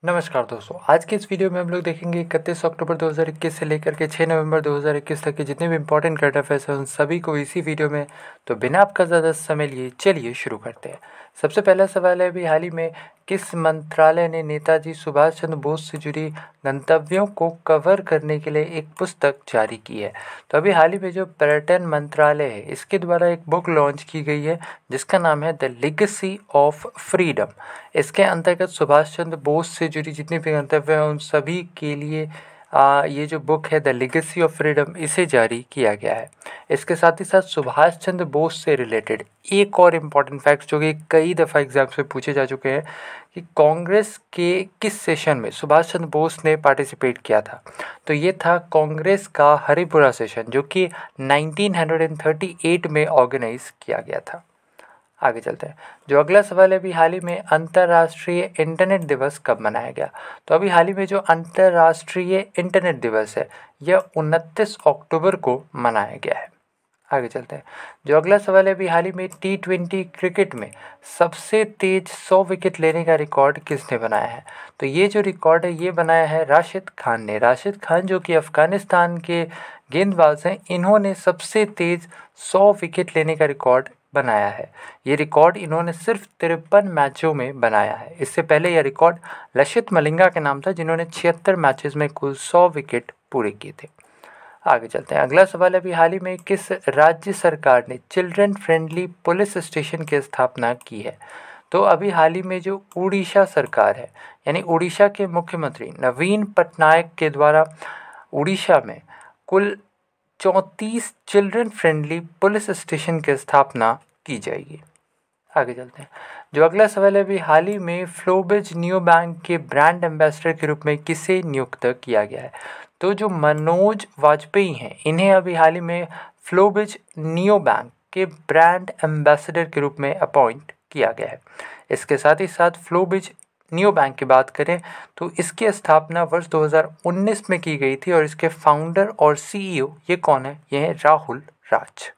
नमस्कार दोस्तों, आज की इस वीडियो में हम लोग देखेंगे 31 अक्टूबर 2021 से लेकर के 6 नवंबर 2021 तक के जितने भी इंपॉर्टेंट करंट अफेयर्स हैं उन सभी को इसी वीडियो में। तो बिना आपका ज़्यादा समय लिए चलिए शुरू करते हैं। सबसे पहला सवाल है, अभी हाल ही में किस मंत्रालय ने नेताजी सुभाष चंद्र बोस से जुड़ी गंतव्यों को कवर करने के लिए एक पुस्तक जारी की है? तो अभी हाल ही में जो पर्यटन मंत्रालय है इसके द्वारा एक बुक लॉन्च की गई है जिसका नाम है द लेगेसी ऑफ फ्रीडम। इसके अंतर्गत सुभाष चंद्र बोस से जुड़ी जितनी भी गंतव्य हैं उन सभी के लिए ये जो बुक है द लेगेसी ऑफ फ्रीडम इसे जारी किया गया है। इसके साथ ही साथ सुभाष चंद्र बोस से रिलेटेड एक और इम्पॉर्टेंट फैक्ट जो कि कई दफ़ा एग्जाम्स में पूछे जा चुके हैं कि कांग्रेस के किस सेशन में सुभाष चंद्र बोस ने पार्टिसिपेट किया था। तो ये था कांग्रेस का हरिपुरा सेशन जो कि 1938 में ऑर्गेनाइज किया गया था। आगे चलते हैं। जो अगला सवाल है, अभी हाल ही में अंतर्राष्ट्रीय इंटरनेट दिवस कब मनाया गया? तो अभी हाल ही में जो अंतर्राष्ट्रीय इंटरनेट दिवस है यह 29 अक्टूबर को मनाया गया है। आगे चलते हैं। जो अगला सवाल है, अभी हाल ही में T20 क्रिकेट में सबसे तेज 100 विकेट लेने का रिकॉर्ड किसने बनाया है? तो ये जो रिकॉर्ड है ये बनाया है राशिद खान ने। राशिद खान जो कि अफगानिस्तान के गेंदबाज हैं, इन्होंने सबसे तेज 100 विकेट लेने का रिकॉर्ड बनाया है। ये रिकॉर्ड इन्होंने सिर्फ 53 मैचों में बनाया है। इससे पहले यह रिकॉर्ड लसित मलिंगा के नाम था जिन्होंने 76 मैचेस में कुल 100 विकेट पूरे किए थे। आगे चलते हैं। अगला सवाल है, अभी हाल ही में किस राज्य सरकार ने चिल्ड्रन फ्रेंडली पुलिस स्टेशन की स्थापना की है? तो अभी हाल ही में जो उड़ीसा सरकार है यानी उड़ीसा के मुख्यमंत्री नवीन पटनायक के द्वारा उड़ीसा में कुल 34 चिल्ड्रन फ्रेंडली पुलिस स्टेशन की स्थापना की जाएगी। आगे चलते हैं। जो अगला सवाल है, अभी हाल ही में फ्लोबिज नियो बैंक के ब्रांड एम्बेसडर के रूप में किसे नियुक्त किया गया है? तो जो मनोज वाजपेयी हैं इन्हें अभी हाल ही में फ्लोबिज नियो बैंक के ब्रांड एम्बेसडर के रूप में अपॉइंट किया गया है। इसके साथ ही साथ फ्लोबिज नियो बैंक की बात करें तो इसकी स्थापना वर्ष 2019 में की गई थी और इसके फाउंडर और CEO ये कौन है? ये है राहुल राज।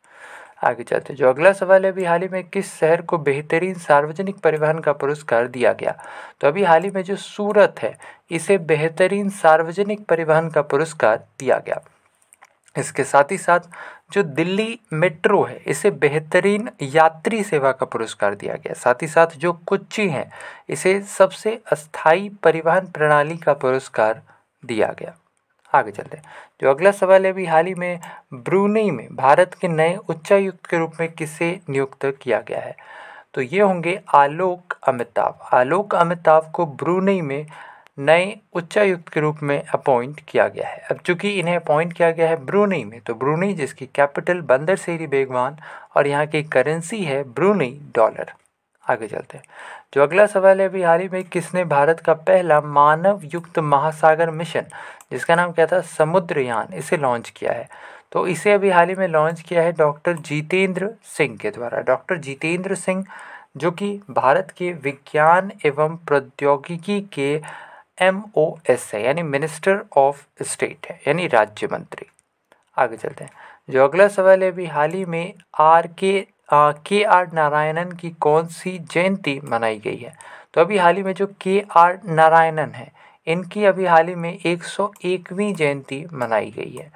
आगे चलते हैं। जो अगला सवाल है, अभी हाल ही में किस शहर को बेहतरीन सार्वजनिक परिवहन का पुरस्कार दिया गया? तो अभी हाल ही में जो सूरत है इसे बेहतरीन सार्वजनिक परिवहन का पुरस्कार दिया गया। इसके साथ ही साथ जो दिल्ली मेट्रो है इसे बेहतरीन यात्री सेवा का पुरस्कार दिया गया। साथ ही साथ जो कोच्चि है इसे सबसे अस्थायी परिवहन प्रणाली का पुरस्कार दिया गया। आगे चलते हैं। जो अगला सवाल है, अभी हाल ही में ब्रूनेई में भारत के नए उच्चायुक्त के रूप में किसे नियुक्त किया गया है? तो ये होंगे आलोक अमिताभ। आलोक अमिताभ को ब्रूनेई में नए उच्चायुक्त के रूप में अपॉइंट किया गया है। अब चूंकि इन्हें अपॉइंट किया गया है ब्रूनेई में, तो ब्रूनेई जिसकी कैपिटल बंदर सेरी बेगवान और यहाँ की करेंसी है ब्रूनेई डॉलर। आगे चलते हैं। जो अगला सवाल है, अभी हाल ही में किसने भारत का पहला मानव युक्त महासागर मिशन जिसका नाम क्या था समुद्रयान इसे लॉन्च किया है? तो इसे अभी हाल ही में लॉन्च किया है डॉक्टर जितेंद्र सिंह के द्वारा। डॉक्टर जितेंद्र सिंह जो कि भारत के विज्ञान एवं प्रौद्योगिकी के MOS है यानी मिनिस्टर ऑफ स्टेट है यानी राज्य मंत्री। आगे चलते हैं। जो अगला सवाल है, अभी हाल ही में KR नारायणन की कौन सी जयंती मनाई गई है? तो अभी हाल ही में जो KR नारायणन है इनकी अभी हाल ही में 101वीं जयंती मनाई गई है।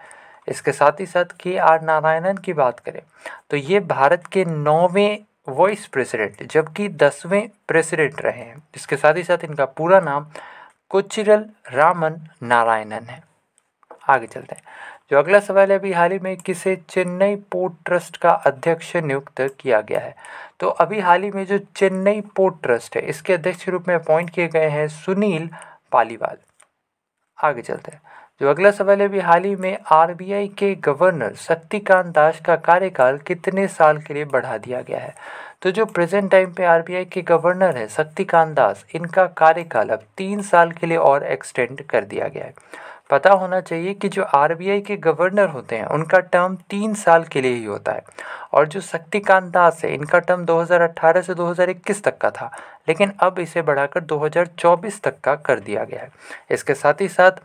इसके साथ ही साथ KR नारायणन की बात करें तो ये भारत के 9वें वाइस प्रेसिडेंट जबकि 10वें प्रेसिडेंट रहे हैं। इसके साथ ही साथ इनका पूरा नाम कोच्चिरल रामन नारायणन है। आगे चलते हैं। जो अगला सवाल है, अभी हाल ही में किसे चेन्नई पोर्ट ट्रस्ट का अध्यक्ष नियुक्त किया गया है? तो अभी हाल ही में जो चेन्नई पोर्ट ट्रस्ट है इसके अध्यक्ष के रूप में अपॉइंट किए गए हैं सुनील पालीवाल। आगे चलते हैं। जो अगला सवाल है, अभी हाल ही में RBI के गवर्नर शक्तिकांत दास का कार्यकाल कितने साल के लिए बढ़ा दिया गया है? तो जो प्रेजेंट टाइम पे RBI के गवर्नर है शक्तिकांत दास इनका कार्यकाल अब 3 साल के लिए और एक्सटेंड कर दिया गया है। पता होना चाहिए कि जो RBI के गवर्नर होते हैं उनका टर्म 3 साल के लिए ही होता है और जो शक्तिकांत दास है इनका टर्म 2018 से 2021 तक का था, लेकिन अब इसे बढ़ाकर 2024 तक का कर दिया गया है। इसके साथ ही साथ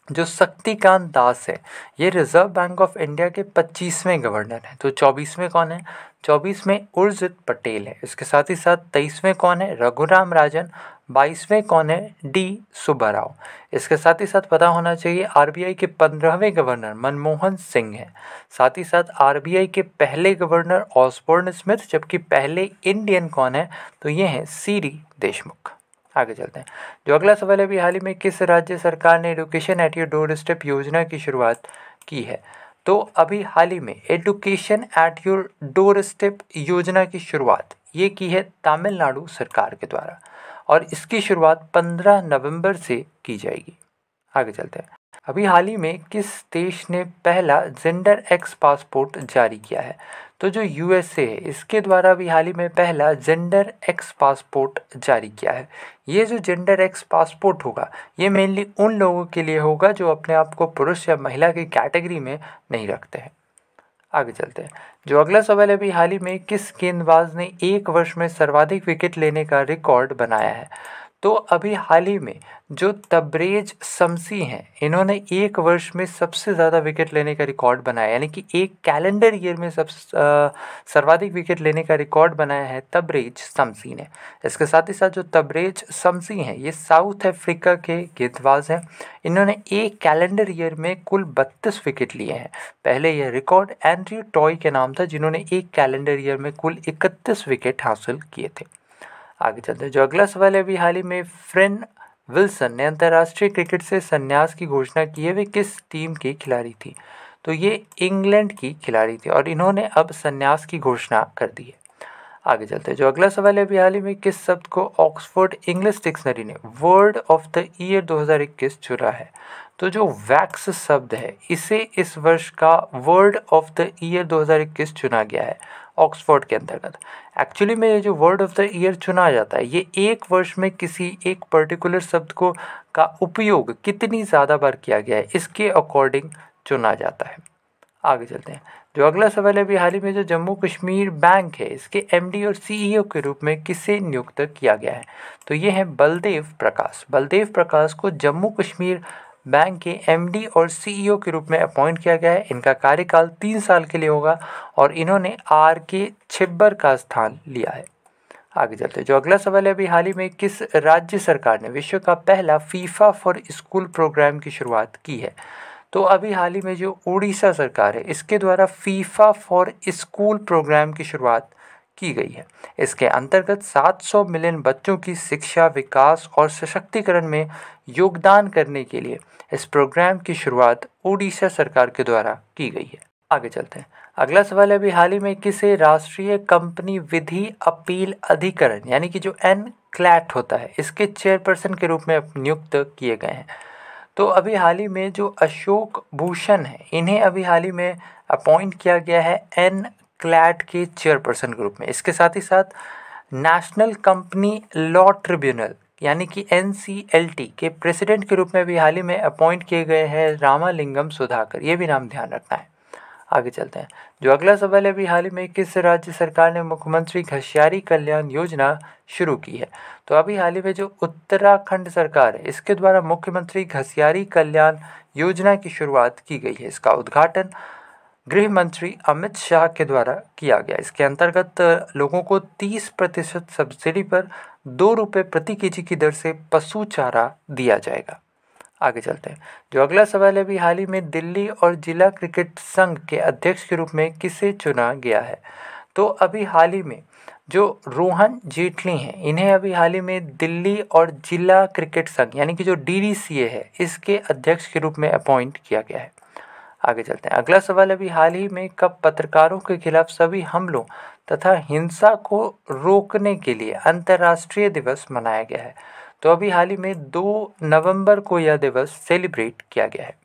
जो शक्तिकांत दास है ये रिजर्व बैंक ऑफ इंडिया के 25वें गवर्नर हैं। तो 24वें कौन है? 24वें उर्जित पटेल है। इसके साथ ही साथ 23वें कौन है? रघुराम राजन। 22वें कौन है? डी सुब्बा राव। इसके साथ ही साथ पता होना चाहिए आरबीआई के 15वें गवर्नर मनमोहन सिंह हैं। साथ ही साथ आरबीआई के पहले गवर्नर ऑसबोर्न स्मिथ, जबकि पहले इंडियन कौन है? तो ये हैं सीडी देशमुख। आगे चलते हैं। जो अगला सवाल है, अभी हाल ही में किस राज्य सरकार ने education at your door step योजना की शुरुआत की है? तो अभी हाल ही में education at your door step योजना की शुरुआत ये की है तमिलनाडु सरकार के द्वारा, और इसकी शुरुआत 15 नवंबर से की जाएगी। आगे चलते हैं। अभी हाल ही में किस देश ने पहला जेंडर एक्स पासपोर्ट जारी किया है? तो जो यूएसए है, इसके द्वारा भी हाल ही में पहला जेंडर एक्स पासपोर्ट जारी किया है। ये जो जेंडर एक्स पासपोर्ट होगा, ये मेनली उन लोगों के लिए होगा जो अपने आप को पुरुष या महिला की कैटेगरी में नहीं रखते हैं। आगे चलते हैं। जो अगला सवाल है, अभी हाल ही में किस गेंदबाज ने एक वर्ष में सर्वाधिक विकेट लेने का रिकॉर्ड बनाया है? तो अभी हाल ही में जो तबरेज शमसी हैं, इन्होंने एक वर्ष में सबसे ज़्यादा विकेट लेने का रिकॉर्ड बनाया, यानी कि एक कैलेंडर ईयर में सर्वाधिक विकेट लेने का रिकॉर्ड बनाया है तबरेज शमसी ने। इसके साथ ही साथ जो तबरेज शमसी हैं, ये साउथ अफ्रीका के गेंदबाज हैं। इन्होंने एक कैलेंडर ईयर में कुल 32 विकेट लिए हैं। पहले यह रिकॉर्ड एंड्रयू टॉय के नाम था, जिन्होंने एक कैलेंडर ईयर में कुल 31 विकेट हासिल किए थे। आगे चलते हैं। जो अगला सवाल है, अभी हाल ही में फ्रेन विल्सन ने अंतर्राष्ट्रीय क्रिकेट से संन्यास की घोषणा की है। वे किस टीम की खिलाड़ी थी? तो ये इंग्लैंड की खिलाड़ी थी और इन्होंने अब संन्यास की घोषणा कर दी है। आगे चलते हैं। जो अगला सवाल है, अभी हाल ही में किस शब्द को ऑक्सफोर्ड इंग्लिश डिक्शनरी ने वर्ड ऑफ द ईयर 2021 चुना है? तो जो वैक्स शब्द है, इसे इस वर्ष का वर्ड ऑफ द ईयर 2021 चुना गया है ऑक्सफोर्ड के अंतर्गत। एक्चुअली में ये जो वर्ड ऑफ द ईयर चुना जाता है, ये एक वर्ष में किसी एक पर्टिकुलर शब्द को का उपयोग कितनी ज़्यादा बार किया गया है, इसके अकॉर्डिंग चुना जाता है। आगे चलते हैं। जो अगला सवाल है, अभी हाल ही में जो जम्मू कश्मीर बैंक है, इसके एमडी और सीईओ के रूप में किसे नियुक्त किया गया है? तो ये है बलदेव प्रकाश। बलदेव प्रकाश को जम्मू कश्मीर बैंक के एमडी और सीईओ के रूप में अपॉइंट किया गया है। इनका कार्यकाल 3 साल के लिए होगा और इन्होंने आर.के. छिब्बर का स्थान लिया है। आगे चलते हैं। जो अगला सवाल है, अभी हाल ही में किस राज्य सरकार ने विश्व का पहला फीफा फॉर स्कूल प्रोग्राम की शुरुआत की है? तो अभी हाल ही में जो उड़ीसा सरकार है, इसके द्वारा फीफा फॉर स्कूल प्रोग्राम की शुरुआत की गई है। इसके अंतर्गत 700 मिलियन बच्चों की शिक्षा, विकास और सशक्तिकरण में योगदान करने के लिए इस प्रोग्राम की शुरुआत उड़ीसा सरकार के द्वारा की गई है। आगे चलते हैं। अगला सवाल है, अभी हाल ही में किसे राष्ट्रीय कंपनी विधि अपील अधिकरण यानी कि जो एनक्लैट होता है, इसके चेयरपर्सन के रूप में नियुक्त किए गए हैं? तो अभी हाल ही में जो अशोक भूषण है, इन्हें अभी हाल ही में अपॉइंट किया गया है एनक्लैट के चेयरपर्सन के रूप में। इसके साथ ही साथ नेशनल कंपनी लॉ ट्रिब्यूनल यानी कि एनसीएलटी के प्रेसिडेंट के रूप में भी हाल ही में अपॉइंट किए गए हैं रामालिंगम सुधाकर। ये भी नाम ध्यान रखना है। आगे चलते हैं। जो अगला सवाल है, अभी हाल ही में किस राज्य सरकार ने मुख्यमंत्री घसियारी कल्याण योजना शुरू की है? तो अभी हाल ही में जो उत्तराखंड सरकार है, इसके द्वारा मुख्यमंत्री घसियारी कल्याण योजना की शुरुआत की गई है। इसका उद्घाटन गृह मंत्री अमित शाह के द्वारा किया गया। इसके अंतर्गत लोगों को 30% सब्सिडी पर 2 रुपये प्रति केजी की दर से पशु चारा दिया जाएगा। आगे चलते हैं। जो अगला सवाल है, अभी हाल ही में दिल्ली और जिला क्रिकेट संघ के अध्यक्ष के रूप में किसे चुना गया है? तो अभी हाल ही में जो रोहन जेटली हैं, इन्हें अभी हाल ही में दिल्ली और जिला क्रिकेट संघ यानी कि जो डीडीसीए है, इसके अध्यक्ष के रूप में अपॉइंट किया गया है। आगे चलते हैं। अगला सवाल, अभी हाल ही में कब पत्रकारों के खिलाफ सभी हमलों तथा हिंसा को रोकने के लिए अंतर्राष्ट्रीय दिवस मनाया गया है? तो अभी हाल ही में 2 नवंबर को यह दिवस सेलिब्रेट किया गया है।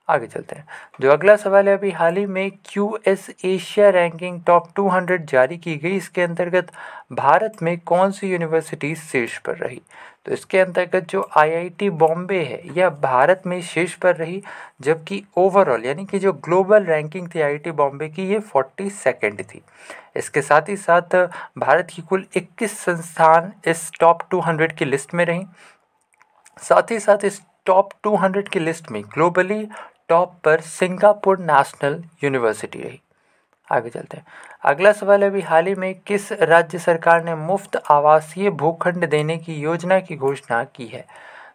आगे चलते हैं। जो अगला सवाल है, अभी हाल ही में क्यूएस एशिया रैंकिंग टॉप 200 जारी की गई। इसके अंतर्गत भारत में कौन सी यूनिवर्सिटी शीर्ष पर रही? तो इसके अंतर्गत जो आईआईटी बॉम्बे है, यह भारत में शीर्ष पर रही, जबकि ओवरऑल यानी कि जो ग्लोबल रैंकिंग थी आईआईटी बॉम्बे की, ये 42nd थी। इसके साथ ही साथ भारत की कुल 21 संस्थान इस टॉप 200 की लिस्ट में रहीं। साथ ही साथ इस टॉप 200 की लिस्ट में ग्लोबली टॉप पर सिंगापुर नेशनल यूनिवर्सिटी रही। आगे चलते हैं। अगला सवाल है, अभी हाल ही में किस राज्य सरकार ने मुफ्त आवासीय भूखंड देने की योजना की घोषणा की है?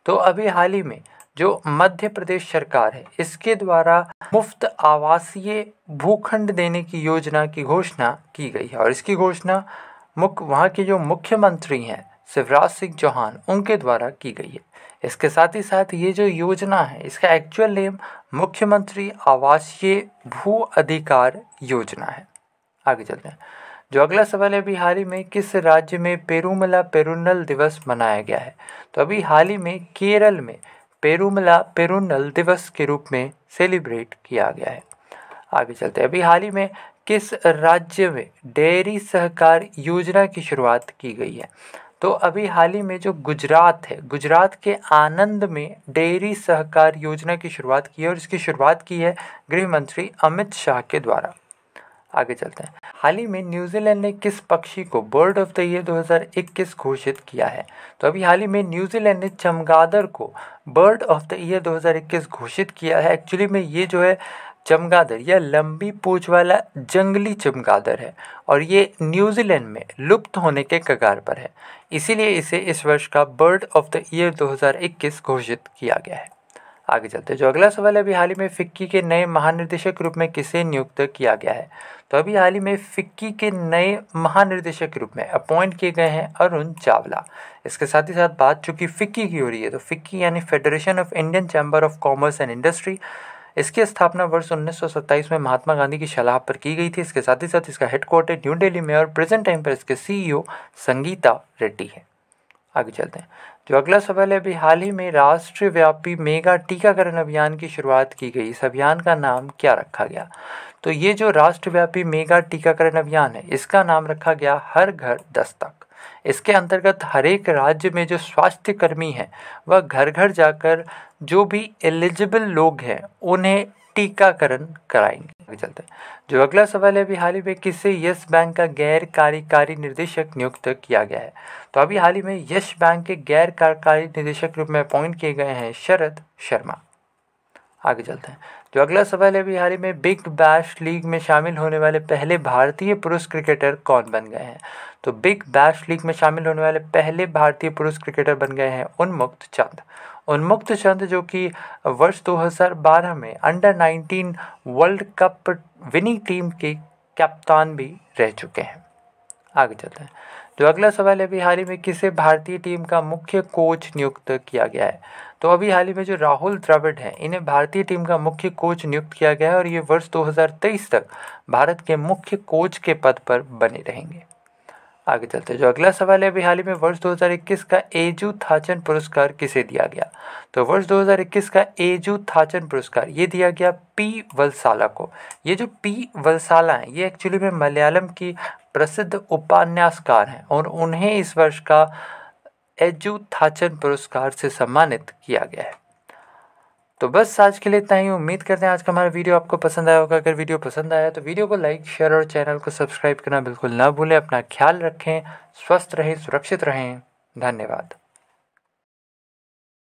तो अभी हाल ही में जो मध्य प्रदेश सरकार है, इसके द्वारा मुफ्त आवासीय भूखंड देने की योजना की घोषणा की गई है और इसकी घोषणा वहाँ के जो मुख्यमंत्री हैं शिवराज सिंह चौहान, उनके द्वारा की गई है। इसके साथ ही साथ ये जो योजना है, इसका एक्चुअल नेम मुख्यमंत्री आवासीय भू अधिकार योजना है। आगे चलते हैं। जो अगला सवाल है, अभी हाल ही में किस राज्य में पेरूमला पेरुन्नल दिवस मनाया गया है? तो अभी हाल ही में केरल में पेरूमला पेरुन्नल दिवस के रूप में सेलिब्रेट किया गया है। आगे चलते हैं। अभी हाल ही में किस राज्य में डेयरी सहकार योजना की शुरुआत की गई है? तो अभी हाल ही में जो गुजरात है, गुजरात के आनंद में डेयरी सहकार योजना की शुरुआत की है और इसकी शुरुआत की है गृह मंत्री अमित शाह के द्वारा। आगे चलते हैं। हाल ही में न्यूजीलैंड ने किस पक्षी को बर्ड ऑफ द ईयर 2021 घोषित किया है? तो अभी हाल ही में न्यूजीलैंड ने चमगादड़ को बर्ड ऑफ द ईयर 2021 घोषित किया है। एक्चुअली में ये जो है चमगादड़, यह लंबी पूंछ वाला जंगली चमगादड़ है और ये न्यूजीलैंड में लुप्त होने के कगार पर है, इसीलिए इसे इस वर्ष का बर्ड ऑफ द ईयर 2021 घोषित किया गया है। आगे चलते हैं। जो अगला सवाल है, अभी हाल ही में फिक्की के नए महानिदेशक के रूप में किसे नियुक्त किया गया है? तो अभी हाल ही में फिक्की के नए महानिदेशक के रूप में अपॉइंट किए गए हैं अरुण चावला। इसके साथ ही साथ बात चूँकि फिक्की की हो रही है, तो फिक्की यानी federation of Indian chamber of commerce and industry, इसकी स्थापना वर्ष 1927 में महात्मा गांधी की सलाह पर की गई थी। इसके साथ ही साथ इसका हेडक्वार्टर न्यू दिल्ली में और प्रेजेंट टाइम पर इसके CEO संगीता रेड्डी है। आगे चलते हैं। जो अगला सवाल है, अभी हाल ही में राष्ट्रव्यापी मेगा टीकाकरण अभियान की शुरुआत की गई, इस अभियान का नाम क्या रखा गया? तो ये जो राष्ट्रव्यापी मेगा टीकाकरण अभियान है, इसका नाम रखा गया हर घर दस्तक। इसके अंतर्गत हर एक राज्य में जो स्वास्थ्य कर्मी हैं, वह घर घर जाकर जो भी एलिजिबल लोग हैं उन्हें टीकाकरण कराएंगे। आगे चलते हैं। जो अगला सवाल है, अभी हाल ही में किसे यस बैंक का गैर कार्यकारी निदेशक नियुक्त किया गया है? तो अभी हाल ही में यस बैंक के गैर कार्यकारी निदेशक रूप में अपॉइंट किए गए हैं शरद शर्मा। आगे चलते हैं। जो अगला सवाल है, अभी हाल ही में बिग बैश लीग में शामिल होने वाले पहले भारतीय पुरुष क्रिकेटर कौन बन गए हैं? तो बिग बैश लीग में शामिल होने वाले पहले भारतीय पुरुष क्रिकेटर बन गए हैं उन्मुक्त चंद। उन्मुक्त चंद जो कि वर्ष 2012 में under-19 world cup winning team के कप्तान भी रह चुके हैं। आगे चलते हैं। जो अगला सवाल है, अभी हाल ही में किसे भारतीय टीम का मुख्य कोच नियुक्त किया गया है? तो अभी हाल ही में जो राहुल द्रविड़ हैं, इन्हें भारतीय टीम का मुख्य कोच नियुक्त किया गया है और ये वर्ष 2023 तक भारत के मुख्य कोच के पद पर बने रहेंगे। आगे चलते हैं। जो अगला सवाल है, अभी हाल ही में वर्ष 2021 का एजू थाचन पुरस्कार किसे दिया गया? तो वर्ष 2021 का एजू थाचन पुरस्कार ये दिया गया पी वलसाला को। ये जो पी वलसाला हैं, ये एक्चुअली में मलयालम की प्रसिद्ध उपन्यासकार हैं और उन्हें इस वर्ष का एजू थाचन पुरस्कार से सम्मानित किया गया है। तो बस आज के लिए इतना ही। उम्मीद करते हैं आज का हमारा वीडियो आपको पसंद आया होगा। अगर वीडियो पसंद आया तो वीडियो को लाइक, शेयर और चैनल को सब्सक्राइब करना बिल्कुल ना भूलें। अपना ख्याल रखें, स्वस्थ रहें, सुरक्षित रहें। धन्यवाद।